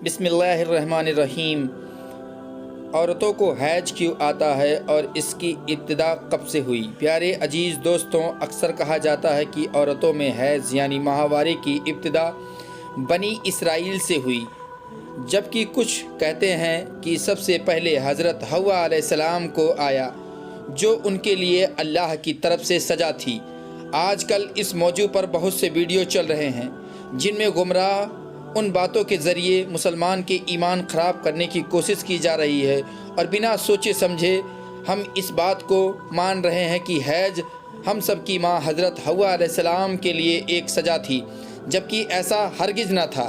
बिस्मिल्लाहिर्रहमानिर्रहीम। औरतों को हैज क्यों आता है और इसकी इब्तिदा कब से हुई? प्यारे अजीज़ दोस्तों, अक्सर कहा जाता है कि औरतों में हैज़ यानी माहवारी की इब्तिदा बनी इसराइल से हुई, जबकि कुछ कहते हैं कि सबसे पहले हज़रत हव्वा अलैहिस्सलाम को आया, जो उनके लिए अल्लाह की तरफ से सज़ा थी। आजकल इस मौजू पर बहुत से वीडियो चल रहे हैं जिनमें गुमराह उन बातों के ज़रिए मुसलमान के ईमान ख़राब करने की कोशिश की जा रही है और बिना सोचे समझे हम इस बात को मान रहे हैं कि हैज हम सब की माँ हज़रत हव्वा अलैहिस्सलाम के लिए एक सज़ा थी, जबकि ऐसा हरगिज़ न था।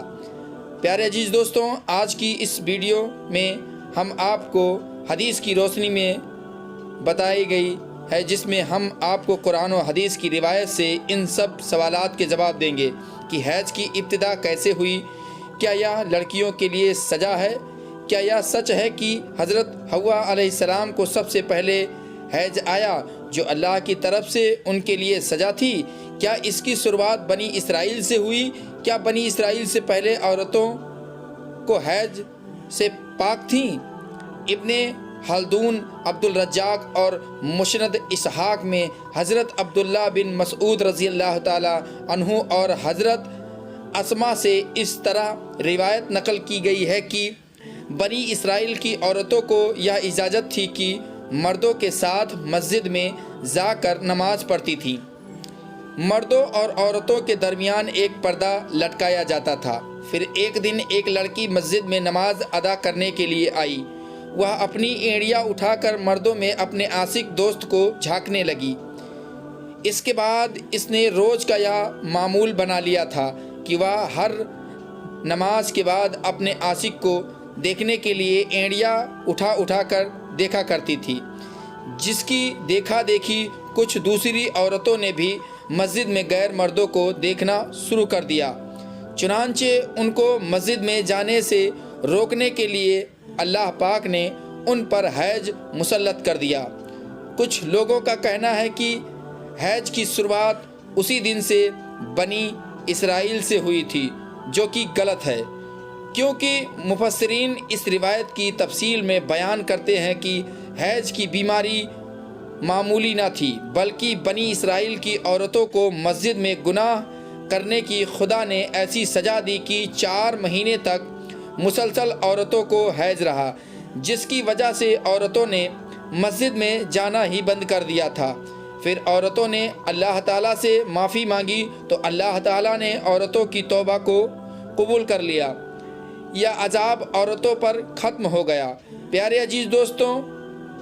प्यारे अजीज़ दोस्तों, आज की इस वीडियो में हम आपको हदीस की रोशनी में बताई गई है, जिसमें हम आपको कुरान और हदीस की रिवायत से इन सब सवालात के जवाब देंगे कि हैज की इब्तिदा कैसे हुई, क्या यह लड़कियों के लिए सज़ा है, क्या यह सच है कि हज़रत हव्वा अलैहिस्सलाम को सबसे पहले हैज आया जो अल्लाह की तरफ से उनके लिए सज़ा थी, क्या इसकी शुरुआत बनी इसराइल से हुई, क्या बनी इसराइल से पहले औरतों को हैज से पाक थीं? इब्ने हल्दून, अब्दुल रज्जाक और मुस्नद इसहाक में हज़रत अब्दुल्ला बिन मसऊद रज़ी अल्लाह ताला अन्हु और हज़रत अस्मा से इस तरह रिवायत नकल की गई है कि बनी इसराइल की औरतों को यह इजाज़त थी कि मर्दों के साथ मस्जिद में जाकर नमाज पढ़ती थीं। मर्दों और औरतों के दरमियान एक पर्दा लटकाया जाता था। फिर एक दिन एक लड़की मस्जिद में नमाज अदा करने के लिए आई। वह अपनी एड़ियाँ उठाकर मर्दों में अपने आशिक दोस्त को झांकने लगी। इसके बाद इसने रोज़ का यह मामूल बना लिया था कि वह हर नमाज के बाद अपने आशिक को देखने के लिए एड़ियाँ उठा कर देखा करती थी, जिसकी देखा देखी कुछ दूसरी औरतों ने भी मस्जिद में गैर मर्दों को देखना शुरू कर दिया। चुनांचे उनको मस्जिद में जाने से रोकने के लिए अल्लाह पाक ने उन पर हैज मुसल्लत कर दिया। कुछ लोगों का कहना है कि हैज की शुरुआत उसी दिन से बनी इसराइल से हुई थी, जो कि गलत है, क्योंकि मुफस्सिरीन इस रिवायत की तफसील में बयान करते हैं कि हैज की बीमारी मामूली न थी, बल्कि बनी इसराइल की औरतों को मस्जिद में गुनाह करने की खुदा ने ऐसी सज़ा दी कि 4 महीने तक मुसलसल औरतों को हैज रहा, जिसकी वजह से औरतों ने मस्जिद में जाना ही बंद कर दिया था। फिर औरतों ने अल्लाह ताला से माफ़ी मांगी तो अल्लाह ताला ने औरतों की तौबा को कबूल कर लिया। यह अजाब औरतों पर ख़त्म हो गया। प्यारे अजीज़ दोस्तों,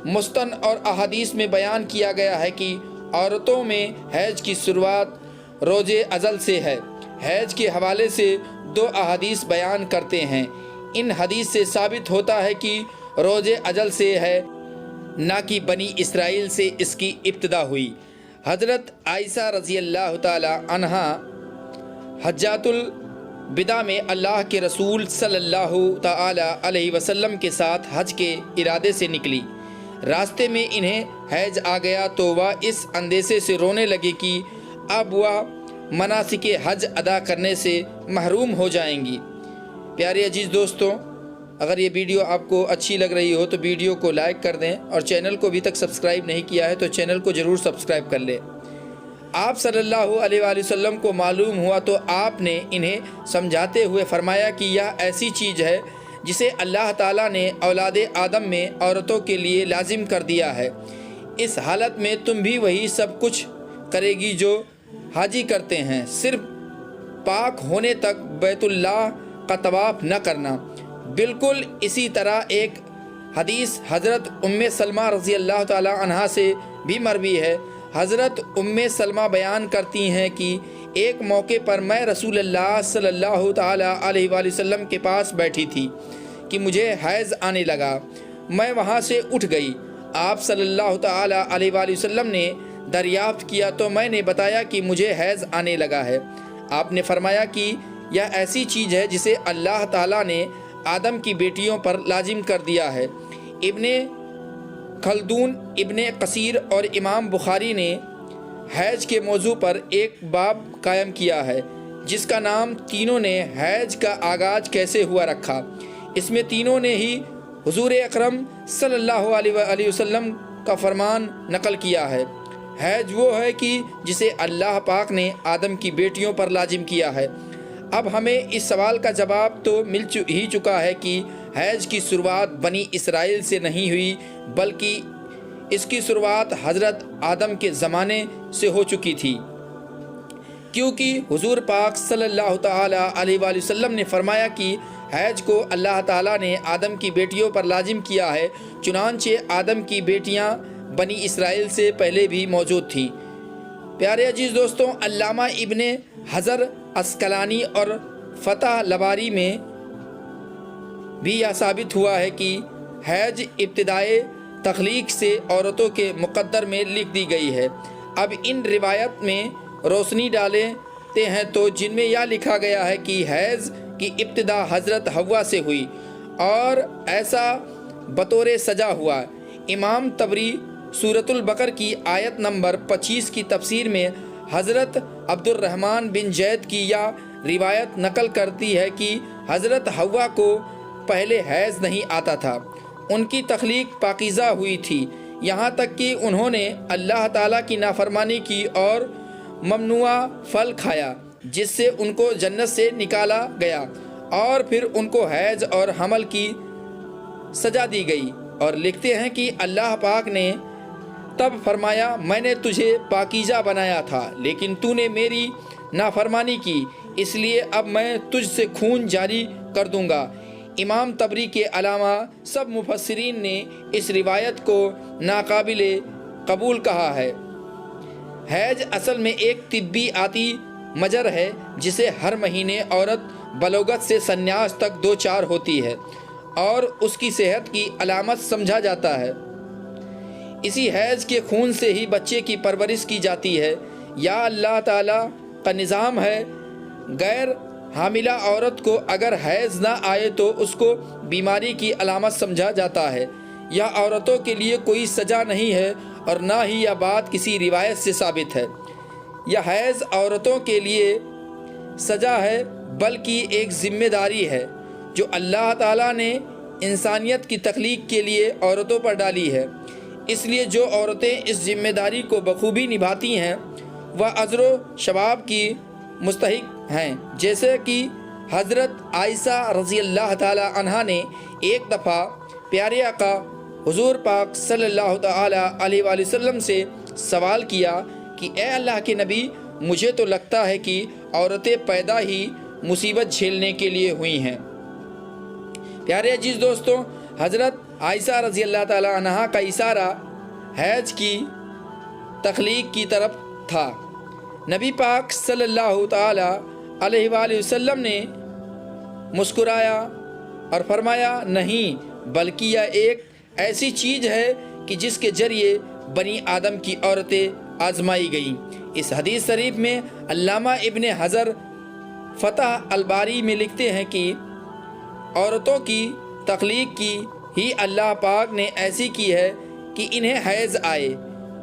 मुस्तन और अहादीस में बयान किया गया है कि औरतों में हैज की शुरुआत रोज़े अज़ल से है। हैज के हवाले से 2 अहादीस बयान करते हैं। इन हदीस से साबित होता है कि रोज़े अजल से है, ना कि बनी इसराइल से इसकी इब्तिदा हुई। हज़रत आयशा रज़ी अल्लाह ताला अन्हा हज्जातुल बिदा में अल्लाह के रसूल सल्लल्लाहु ताला अलैहि वसल्लम के साथ हज के इरादे से निकली। रास्ते में इन्हें हैज आ गया तो वह इस अंदेशे से रोने लगी कि अब वह मनासिके हज अदा करने से महरूम हो जाएंगी। प्यारे अजीज़ दोस्तों, अगर ये वीडियो आपको अच्छी लग रही हो तो वीडियो को लाइक कर दें और चैनल को अभी तक सब्सक्राइब नहीं किया है तो चैनल को ज़रूर सब्सक्राइब कर लें। आप सल्लल्लाहु अलैहि वसल्लम को मालूम हुआ तो आपने इन्हें समझाते हुए फरमाया कि यह ऐसी चीज़ है जिसे अल्लाह ताला ने औलाद आदम में औरतों के लिए लाजिम कर दिया है। इस हालत में तुम भी वही सब कुछ करेगी जो हाजी करते हैं, सिर्फ पाक होने तक बैतुल्लाह का तवाफ़ न करना। बिल्कुल इसी तरह एक हदीस हज़रत उम्मे सलमा रज़ी अल्लाह ताला अन्हा से भी मरवी है। हज़रत उम्मे सलमा बयान करती हैं कि एक मौके पर मैं रसूलुल्लाह सल्लल्लाहु ताला अलैहि वसल्लम के पास बैठी थी कि मुझे हैज़ आने लगा। मैं वहाँ से उठ गई। आप सल्लल्लाहु ताला अलैहि वसल्लम ने दरियाफ्त किया तो मैंने बताया कि मुझे हैज़ आने लगा है। आपने फरमाया कि यह ऐसी चीज़ है जिसे अल्लाह ताला ने आदम की बेटियों पर लाजिम कर दिया है। इब्ने खल्दून, इब्ने कसीर और इमाम बुखारी ने हैज के मौजू पर एक बाब कायम किया है। جس کا نام تینوں نے حیض کا آغاز کیسے ہوا رکھا۔ اس میں تینوں نے ہی حضور اکرم صلی اللہ علیہ وآلہ وسلم کا فرمان نقل کیا ہے۔ حیض وہ ہے کہ جسے اللہ پاک نے آدم کی بیٹیوں پر لازم کیا ہے۔ اب ہمیں اس سوال کا جواب تو مل ہی چکا ہے کہ حیض کی شروعات بنی اسرائیل سے نہیں ہوئی، بلکہ اس کی شروعات حضرت آدم کے زمانے سے ہو چکی تھی، کیونکہ حضور پاک صلی اللہ تعالی علیہ وآلہ وسلم نے فرمایا کہ حیض کو اللہ تعالیٰ نے آدم کی بیٹیوں پر لازم کیا ہے، چنانچہ آدم کی بیٹیاں بنی اسرائیل سے پہلے بھی موجود تھیں۔ پیارے عزیز دوستوں، علامہ ابن حجر عسقلانی اور فتح الباری میں بھی یہ ثابت ہوا ہے کہ حیض ابتدائے تخلیق سے عورتوں کے مقدر میں لکھ دی گئی ہے۔ اب ان روایت میں روشنی ڈالتے ہیں تو جن میں یہ لکھا گیا ہے کہ حیض کی ابتدا حضرت حوا سے ہوئی اور ایسا بطور سزا ہوا۔ امام طبری سورۃ البقرہ کی آیت نمبر 25 کی تفسیر میں حضرت عبد الرحمن بن زید کی یہ روایت نقل کرتی ہے کہ حضرت حوا کو پہلے حیض نہیں آتا تھا، ان کی تخلیق پاکیزہ ہوئی تھی، یہاں تک کہ انہوں نے اللہ تعالیٰ کی نافرمانی کی اور ممنوع پھل کھایا جس سے ان کو جنت سے نکالا گیا، اور پھر ان کو حیض اور حمل کی سزا دی گئی۔ اور لکھتے ہیں کہ اللہ پاک نے تب فرمایا، میں نے تجھے پاکیزہ بنایا تھا لیکن تو نے میری نافرمانی کی، اس لیے اب میں تجھ سے خون جاری کر دوں گا۔ امام طبری کے علاوہ سب مفسرین نے اس روایت کو ناقابل قبول کہا ہے۔ حیض اصل میں ایک طبی آتی مجر ہے جسے ہر مہینے عورت بلوغت سے سنیاس تک دوچار ہوتی ہے اور اس کی صحت کی علامت سمجھا جاتا ہے۔ اسی حیض کے خون سے ہی بچے کی پرورش کی جاتی ہے۔ یا اللہ تعالیٰ کا نظام ہے، غیر حاملہ عورت کو اگر حیض نہ آئے تو اس کو بیماری کی علامت سمجھا جاتا ہے۔ یہ عورتوں کے لیے کوئی سزا نہیں ہے اور نہ ہی یہ بات کسی روایت سے ثابت ہے۔ یہ حیض عورتوں کے لیے سزا ہے بلکہ ایک ذمہ داری ہے جو اللہ تعالیٰ نے انسانیت کی تخلیق کے لیے عورتوں پر ڈالی ہے۔ اس لیے جو عورتیں اس ذمہ داری کو بخوبی نبھاتی ہیں وہ اجر و ثواب کی مستحق ہیں، جیسے کہ حضرت عائشہ رضی اللہ تعالی عنہا نے ایک دفعہ پیارے آقا حضور پاک صلی اللہ تعالی علیہ وآلہ وسلم سے سوال کیا کہ اے اللہ کے نبی، مجھے تو لگتا ہے کہ عورتیں پیدا ہی مصیبت جھیلنے کے لیے ہوئی ہیں۔ پیارے عزیز دوستوں، حضرت عائشہ رضی اللہ تعالی عنہا کا اشارہ حیض کی تخلیق کی طرف تھا۔ نبی پاک صلی اللہ تعالی علیہ وآلہ وسلم نے مسکرایا اور فرمایا، نہیں، بلکہ یہ ایک ایسی چیز ہے کہ جس کے ذریعے بنی آدم کی عورتیں آزمائی گئیں۔ اس حدیث شریف میں علامہ ابن حجر فتح الباری میں لکھتے ہیں کہ عورتوں کی تخلیق کی ہی اللہ پاک نے ایسی کی ہے کہ انہیں حیض آئے،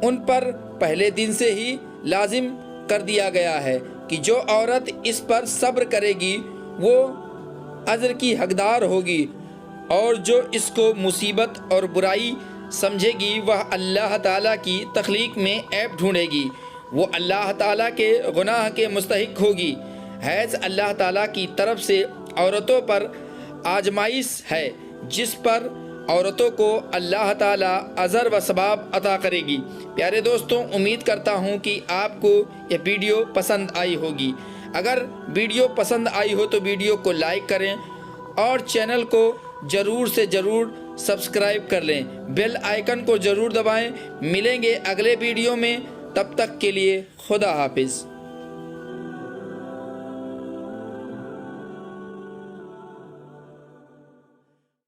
ان پر پہلے دن سے ہی لازم کر دیا گیا ہے کہ جو عورت اس پر صبر کرے گی وہ اجر کی حقدار ہوگی، اور جو اس کو مصیبت اور برائی سمجھے گی وہ اللہ تعالیٰ کی تخلیق میں عیب ڈھونڈے گی، وہ اللہ تعالیٰ کے گناہ کے مستحق ہوگی۔ حیض اللہ تعالیٰ کی طرف سے عورتوں پر آزمائش ہے جس پر عورتوں کو اللہ تعالیٰ اجر و ثواب عطا کرے گی۔ پیارے دوستوں، امید کرتا ہوں کہ آپ کو یہ ویڈیو پسند آئی ہوگی۔ اگر ویڈیو پسند آئی ہو تو ویڈیو کو لائک کریں اور چینل کو ضرور سے ضرور سبسکرائب کر لیں، بیل آئیکن کو ضرور دبائیں۔ ملیں گے اگلے ویڈیو میں، تب تک کے لیے خدا حافظ۔